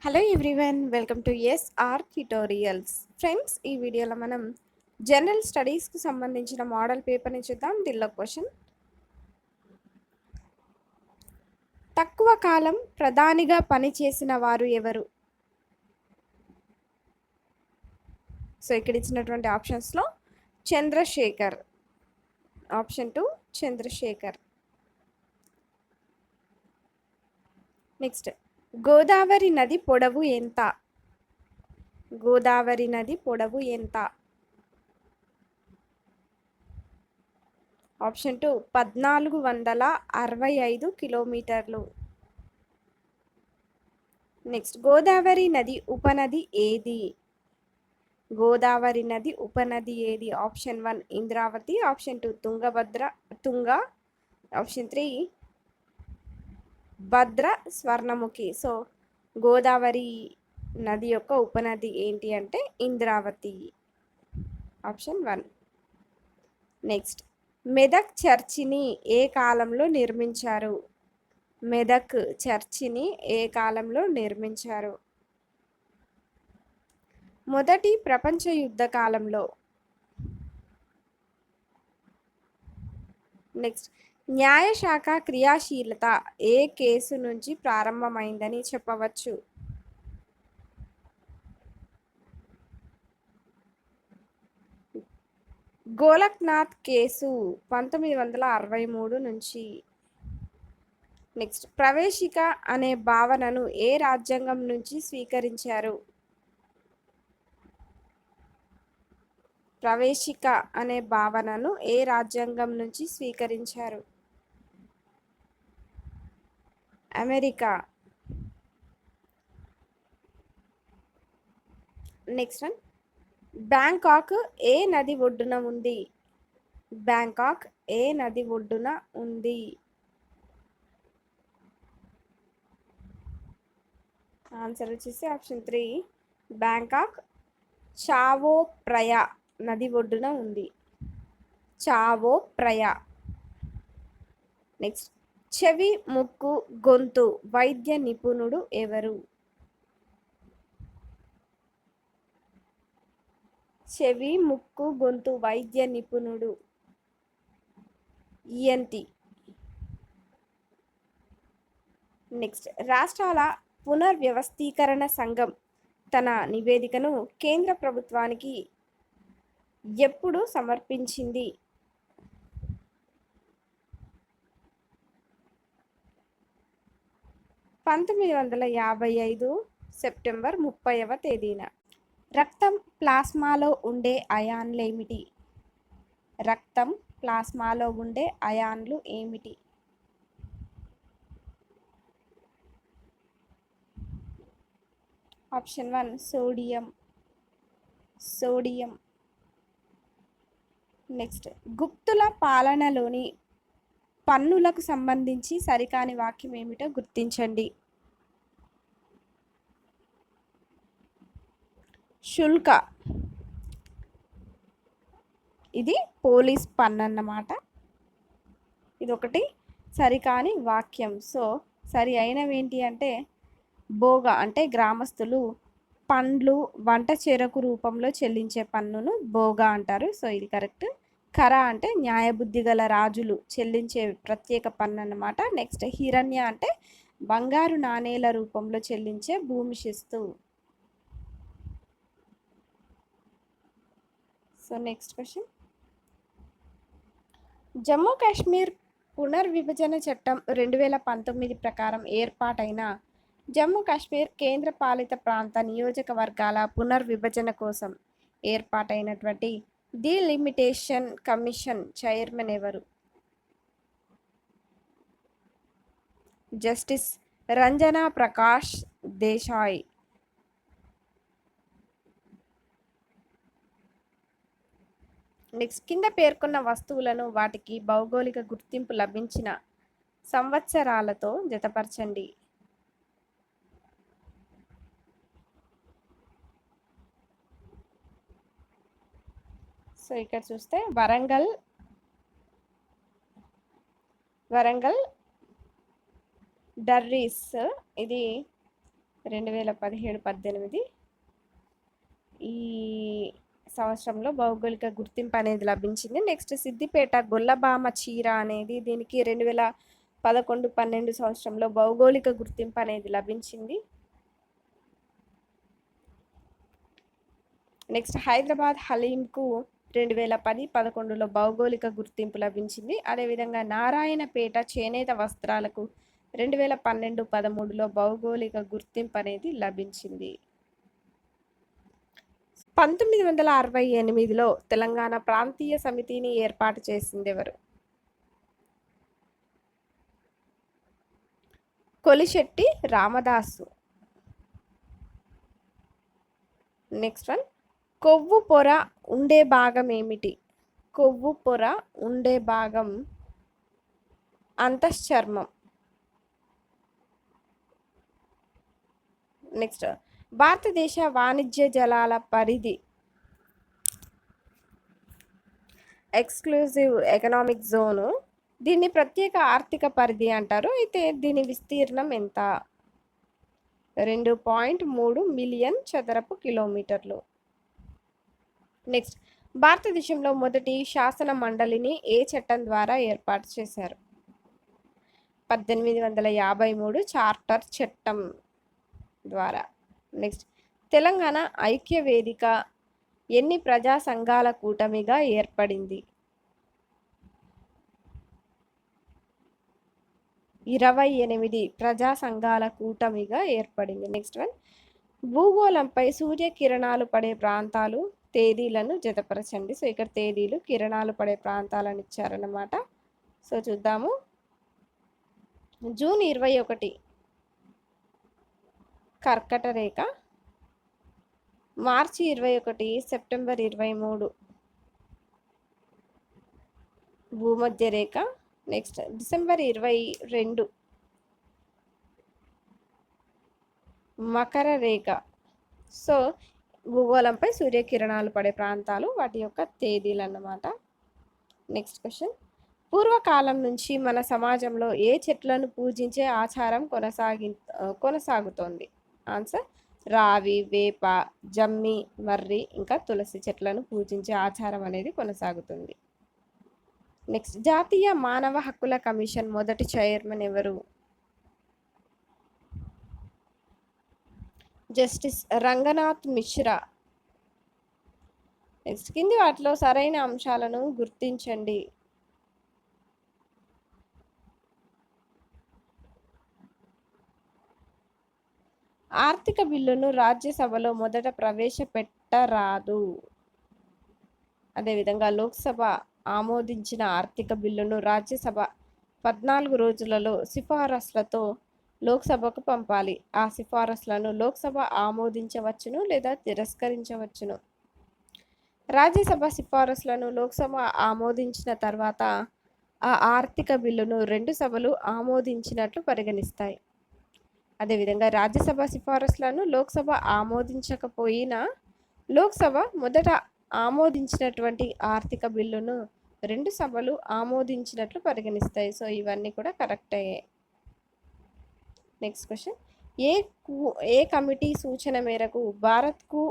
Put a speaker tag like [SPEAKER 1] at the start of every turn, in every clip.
[SPEAKER 1] Hello everyone, welcome to SR tutorials. Friends, ఈ వీడియోలో మనం జనరల్ స్టడీస్కి సంబంధించిన మోడల్ పేపర్ని చూద్దాం. దీనిలో క్వశ్చన్: తక్కువ కాలం ప్రధానిగా పనిచేసిన వారు ఎవరు? సో ఇక్కడ ఇచ్చినటువంటి ఆప్షన్స్లో చంద్రశేఖర్, ఆప్షన్ 2 చంద్రశేఖర్. నెక్స్ట్, గోదావరి నది పొడవు ఎంత? గోదావరి నది పొడవు ఎంత? ఆప్షన్ 2 1465 కిలోమీటర్లు. నెక్స్ట్, గోదావరి నది ఉపనది ఏది? గోదావరి నది ఉపనది ఏది? ఆప్షన్ 1 ఇంద్రావతి, ఆప్షన్ 2 తుంగ, ఆప్షన్ 3 భద్ర, స్వర్ణముఖి. సో గోదావరి నది యొక్క ఉపనది ఏంటి అంటే ఇంద్రావతి, ఆప్షన్ 1. నెక్స్ట్, మెదక్ చర్చిని ఏ కాలంలో నిర్మించారు? మెదక్ చర్చిని ఏ కాలంలో నిర్మించారు? మొదటి ప్రపంచ యుద్ధ కాలంలో. నెక్స్ట్, న్యాయశాఖ క్రియాశీలత ఏ కేసు నుంచి ప్రారంభమైందని చెప్పవచ్చు? గోలక్నాథ్ కేసు 1963 నుంచి. నెక్స్ట్, ప్రవేశిక అనే భావనను ఏ రాజ్యాంగం నుంచి స్వీకరించారు? ప్రవేశిక అనే భావనను ఏ రాజ్యాంగం నుంచి స్వీకరించారు? అమెరికా. నెక్స్ట్ వన్, బ్యాంకాక్ ఏ నది ఒడ్డున ఉంది? బ్యాంకాక్ ఏ నది ఒడ్డున ఉంది? ఆన్సర్ వచ్చేసి ఆప్షన్ 3 బ్యాంకాక్ చావో ప్రయా నది ఒడ్డున ఉంది. చావో ప్రయా. నెక్స్ట్, చెవి, ముక్కు, గొంతు వైద్య నిపుణుడు ఎవరు? చెవి, ముక్కు, గొంతు వైద్య నిపుణుడు ఈఎన్టి. నెక్స్ట్, రాష్ట్రాల పునర్వ్యవస్థీకరణ సంఘం తన నివేదికను కేంద్ర ప్రభుత్వానికి ఎప్పుడు సమర్పించింది? 1955 సెప్టెంబర్ 30వ తేదీన. రక్తం ప్లాస్మాలో ఉండే అయాన్లు ఏమిటి? రక్తం ప్లాస్మాలో ఉండే అయాన్లు ఏమిటి? Option 1 sodium. నెక్స్ట్, గుప్తుల పాలనలోని పన్నులకు సంబంధించి సరికాని వాక్యం ఏమిటో గుర్తించండి. శుల్క, ఇది పోలీస్ పన్ను అన్నమాట. ఇది ఒకటి సరికాని వాక్యం. సో సరి అయినవి ఏంటి అంటే భోగ అంటే గ్రామస్తులు పండ్లు, వంట చెరకు రూపంలో చెల్లించే పన్నును భోగ అంటారు. సో ఇది కరెక్ట్. కర అంటే న్యాయబుద్ధి గల రాజులు చెల్లించే ప్రత్యేక పన్ను అన్నమాట. నెక్స్ట్, హిరణ్య అంటే బంగారు నాణేల రూపంలో చెల్లించే భూమి శిస్తు. So next question, Jammu Kashmir పునర్విభజన చట్టం 2019 ప్రకారం ఏర్పాటైన జమ్మూ కాశ్మీర్ కేంద్రపాలిత ప్రాంత నియోజకవర్గాల పునర్విభజన కోసం ఏర్పాటైనటువంటి డిలిమిటేషన్ కమిషన్ చైర్మన్ ఎవరు? జస్టిస్ రంజనా ప్రకాష్ దేశాయ్. నెక్స్ట్, కింద పేర్కొన్న వస్తువులను వాటికి భౌగోళిక గుర్తింపు లభించిన సంవత్సరాలతో జతపరచండి. సో ఇక్కడ చూస్తే వరంగల్ డర్రీస్ ఇది 2017-18 ఈ సంవత్సరంలో భౌగోళిక గుర్తింపు అనేది లభించింది. నెక్స్ట్ సిద్దిపేట గొల్లభామ చీర అనేది దీనికి 2011-12 సంవత్సరంలో భౌగోళిక గుర్తింపు అనేది లభించింది. నెక్స్ట్ హైదరాబాద్ హలీంకు 2010-11లో భౌగోళిక గుర్తింపు లభించింది. అదేవిధంగా నారాయణపేట చేనేత వస్త్రాలకు 2012-13లో భౌగోళిక గుర్తింపు అనేది లభించింది. 1968లో తెలంగాణ ప్రాంతీయ సమితిని ఏర్పాటు చేసింది ఎవరు? కొలిశెట్టి రామదాసు. నెక్స్ట్ వన్, కొవ్వు పొర ఉండే భాగం ఏమిటి? కొవ్వు పొర ఉండే భాగం అంతశ్చర్మం. నెక్స్ట్, భారతదేశ వాణిజ్య జలాల పరిధి ఎక్స్క్లూజివ్ ఎకనామిక్ జోను. దీన్ని ప్రత్యేక ఆర్థిక పరిధి అంటారు. అయితే దీని విస్తీర్ణం ఎంత? 2.3 మిలియన్ చదరపు కిలోమీటర్లు. నెక్స్ట్, భారతదేశంలో మొదటి శాసన మండలిని ఏ చట్టం ద్వారా ఏర్పాటు చేశారు? 1853 చార్టర్ చట్టం ద్వారా. నెక్స్ట్, తెలంగాణ ఐక్య వేదిక ఎన్ని ప్రజా సంఘాల కూటమిగా ఏర్పడింది? 28 ప్రజా సంఘాల కూటమిగా ఏర్పడింది. నెక్స్ట్ వన్, భూగోళంపై సూర్యకిరణాలు పడే ప్రాంతాలు తేదీలను జతపరచండి. సో ఇక్కడ తేదీలు కిరణాలు పడే ప్రాంతాలను ఇచ్చారన్నమాట. సో చూద్దాము. జూన్ 21 కర్కట రేఖ, మార్చి 21 సెప్టెంబర్ 23 భూమధ్య రేఖ. నెక్స్ట్ డిసెంబర్ 22 మకర రేఖ. సో భూగోళంపై సూర్యకిరణాలు పడే ప్రాంతాలు వాటి యొక్క తేదీలు అన్నమాట. నెక్స్ట్ క్వశ్చన్, పూర్వకాలం నుంచి మన సమాజంలో ఏ చెట్లను పూజించే ఆచారం కొనసాగుతోంది? ఆన్సర్ రావి, వేప, జమ్మి, మర్రి ఇంకా తులసి చెట్లను పూజించే ఆచారం అనేది కొనసాగుతుంది. నెక్స్ట్, జాతీయ మానవ హక్కుల కమిషన్ మొదటి చైర్మన్ ఎవరు? జస్టిస్ రంగనాథ్ మిశ్రా. నెక్స్ట్, కింది వాటిలో సరైన అంశాలను గుర్తించండి. ఆర్థిక బిల్లును రాజ్యసభలో మొదట ప్రవేశపెట్టరాదు. అదేవిధంగా లోక్సభ ఆమోదించిన ఆర్థిక బిల్లును రాజ్యసభ 14 రోజులలో సిఫారసులతో లోక్సభకు పంపాలి. ఆ సిఫారసులను లోక్సభ ఆమోదించవచ్చును లేదా తిరస్కరించవచ్చును. రాజ్యసభ సిఫారసులను లోక్సభ ఆమోదించిన తర్వాత ఆ ఆర్థిక బిల్లును 2 సభలు ఆమోదించినట్లు పరిగణిస్తాయి. అదేవిధంగా రాజ్యసభ సిఫారసులను లోక్సభ ఆమోదించకపోయినా లోక్సభ మొదట ఆమోదించినటువంటి ఆర్థిక బిల్లును 2 సభలు ఆమోదించినట్లు పరిగణిస్తాయి. సో ఇవన్నీ కూడా కరెక్ట్ అయ్యాయి. నెక్స్ట్ క్వశ్చన్, ఏ కమిటీ సూచన మేరకు భారత్కు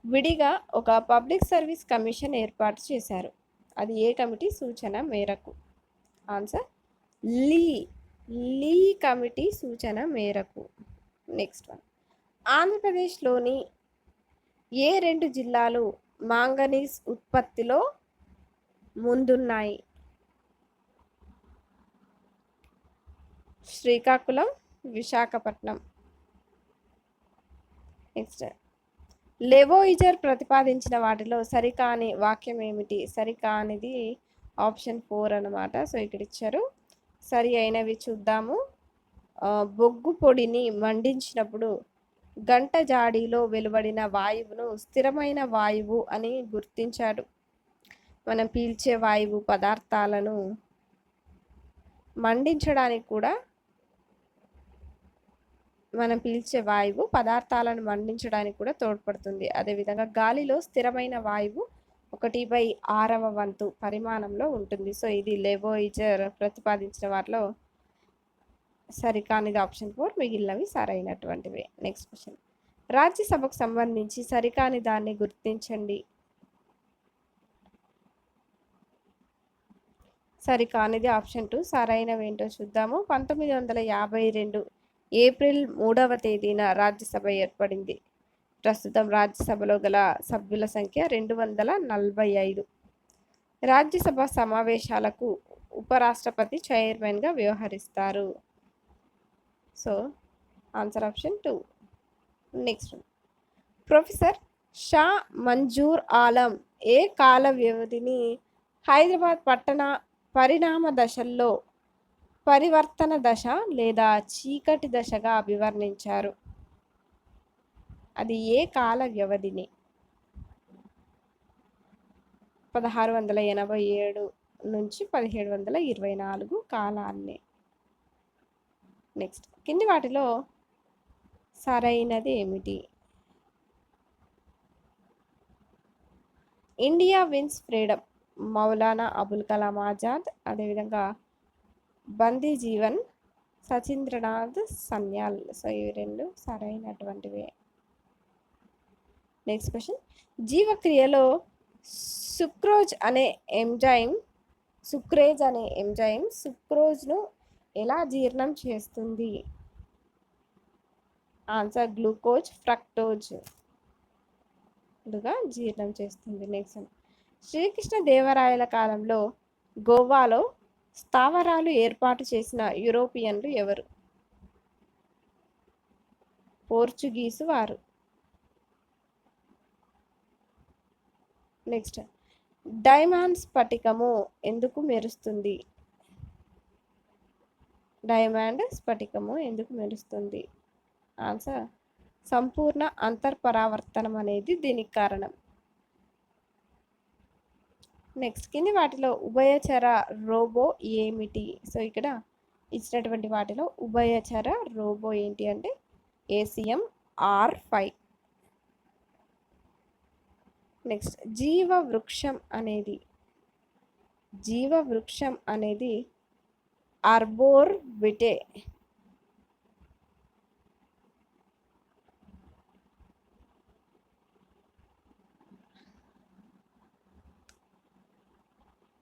[SPEAKER 1] విడిగా ఒక పబ్లిక్ సర్వీస్ కమిషన్ ఏర్పాటు చేశారు? అది ఏ కమిటీ సూచన మేరకు? ఆన్సర్ లీ కమిటీ సూచన మేరకు. నెక్స్ట్ వన్, ఆంధ్రప్రదేశ్లోని ఏ 2 జిల్లాలు మాంగనీస్ ఉత్పత్తిలో ముందున్నాయి? శ్రీకాకుళం, విశాఖపట్నం. నెక్స్ట్, లెవోయిజర్ ప్రతిపాదించిన వాటిలో సరికాని వాక్యం ఏమిటి? సరికానిది ఆప్షన్ 4 అన్నమాట. సో ఇక్కడ ఇచ్చారు. సరి అయినవి చూద్దాము. బొగ్గు పొడిని మండించినప్పుడు గంట జాడీలో వెలువడిన వాయువును స్థిరమైన వాయువు అని గుర్తించాడు. మనం పీల్చే వాయువు పదార్థాలను మండించడానికి కూడా తోడ్పడుతుంది. అదేవిధంగా గాలిలో స్థిరమైన వాయువు 1/6వ వంతు పరిమాణంలో ఉంటుంది. సో ఇది లెవోయిజర్ ప్రతిపాదించిన వాటిలో సరికానిది ఆప్షన్ 4, మిగిలినవి సరైనటువంటివే. నెక్స్ట్ క్వశ్చన్, రాజ్యసభకు సంబంధించి సరికాని దాన్ని గుర్తించండి. సరికానిది ఆప్షన్ 2, సరైనవేంటో చూద్దాము. 1952 ఏప్రిల్ 3వ తేదీన రాజ్యసభ ఏర్పడింది. ప్రస్తుతం రాజ్యసభలో గల సభ్యుల సంఖ్య 245. రాజ్యసభ సమావేశాలకు ఉపరాష్ట్రపతి చైర్మన్గా వ్యవహరిస్తారు. So answer option 2. Next, professor Shah Manzoor Alam ఏ కాల వ్యవధిని హైదరాబాద్ పట్టణ పరిణామ దశల్లో పరివర్తన దశ లేదా చీకటి దశగా అభివర్ణించారు? అది ఏ కాల వ్యవధిని? 1687 నుంచి 1724 కాలాన్ని. నెక్స్ట్, కింది వాటిలో సరైనది ఏమిటి? India wins freedom, Maulana Abul Kalam Azad, అదేవిధంగా బందీ జీవన్, సచీంద్రనాథ్ సన్యాల్. సో ఇవి రెండు సరైనటువంటివే. నెక్స్ట్ క్వశ్చన్, జీవక్రియలో సుక్రోజ్ అనే ఎంజైమ్ సుక్రోజ్ను ఎలా జీర్ణం చేస్తుంది? ఆన్సర్ గ్లూకోజ్ ఫ్రక్టోజ్గా జీర్ణం చేస్తుంది. నెక్స్ట్, శ్రీకృష్ణ దేవరాయల కాలంలో గోవాలో స్థావరాలు ఏర్పాటు చేసిన యూరోపియన్లు ఎవరు? పోర్చుగీసు వారు. నెక్స్ట్, డైమండ్ స్ఫటికము ఎందుకు మెరుస్తుంది? డైమండ్ స్ఫటికము ఎందుకు మెరుస్తుంది? ఆన్సర్ సంపూర్ణ అంతర్పరావర్తనం అనేది దీనికి కారణం. నెక్స్ట్, కింది వాటిలో ఉభయచర రోబో ఏమిటి? సో ఇక్కడ ఇచ్చినటువంటి వాటిలో ఉభయచర రోబో ఏంటి అంటే ACM R5. నెక్స్ట్, జీవవృక్షం అనేది ఆర్బోర్విటే.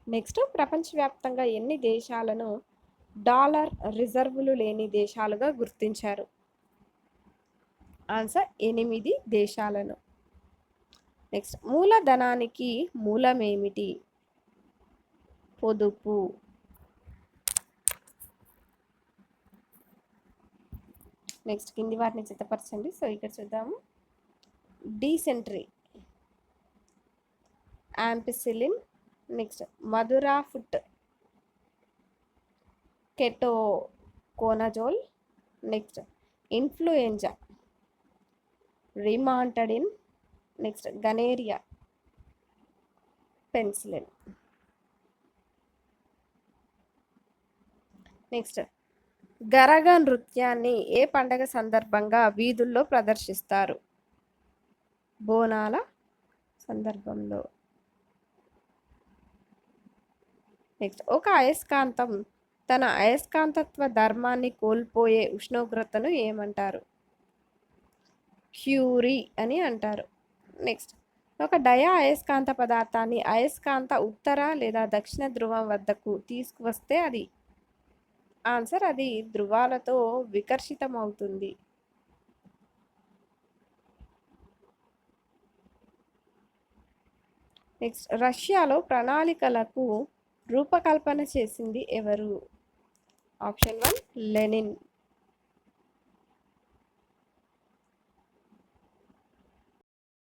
[SPEAKER 1] నెక్స్ట్, ప్రపంచవ్యాప్తంగా ఎన్ని దేశాలను డాలర్ రిజర్వులు లేని దేశాలుగా గుర్తించారు? ఆన్సర్ 8 దేశాలను. నెక్స్ట్, మూలధనానికి మూలమేమిటి? పొదుపు. నెక్స్ట్, కింది వాటిని చిత్తపరచండి. సో ఇక్కడ చూద్దాము. Dysentery, ampicillin, next Madura foot, ketoconazole, next influenza, rimantadine, next gonorrhoea, penicillin. Next, Garaga నృత్యాన్ని ఏ పండగ సందర్భంగా వీధుల్లో ప్రదర్శిస్తారు? బోనాల సందర్భంలో. నెక్స్ట్, ఒక అయస్కాంతం తన అయస్కాంతత్వ ధర్మాన్ని కోల్పోయే ఉష్ణోగ్రతను ఏమంటారు? క్యూరీ అని అంటారు. నెక్స్ట్, ఒక డయా అయస్కాంత పదార్థాన్ని అయస్కాంత ఉత్తర లేదా దక్షిణ ధ్రువం వద్దకు తీసుకువస్తే అది? ఆన్సర్ అది ధ్రువాలతో వికర్షితం అవుతుంది. నెక్స్ట్, రష్యాలో ప్రణాళికలకు రూపకల్పన చేసింది ఎవరు? Option 1 Lenin.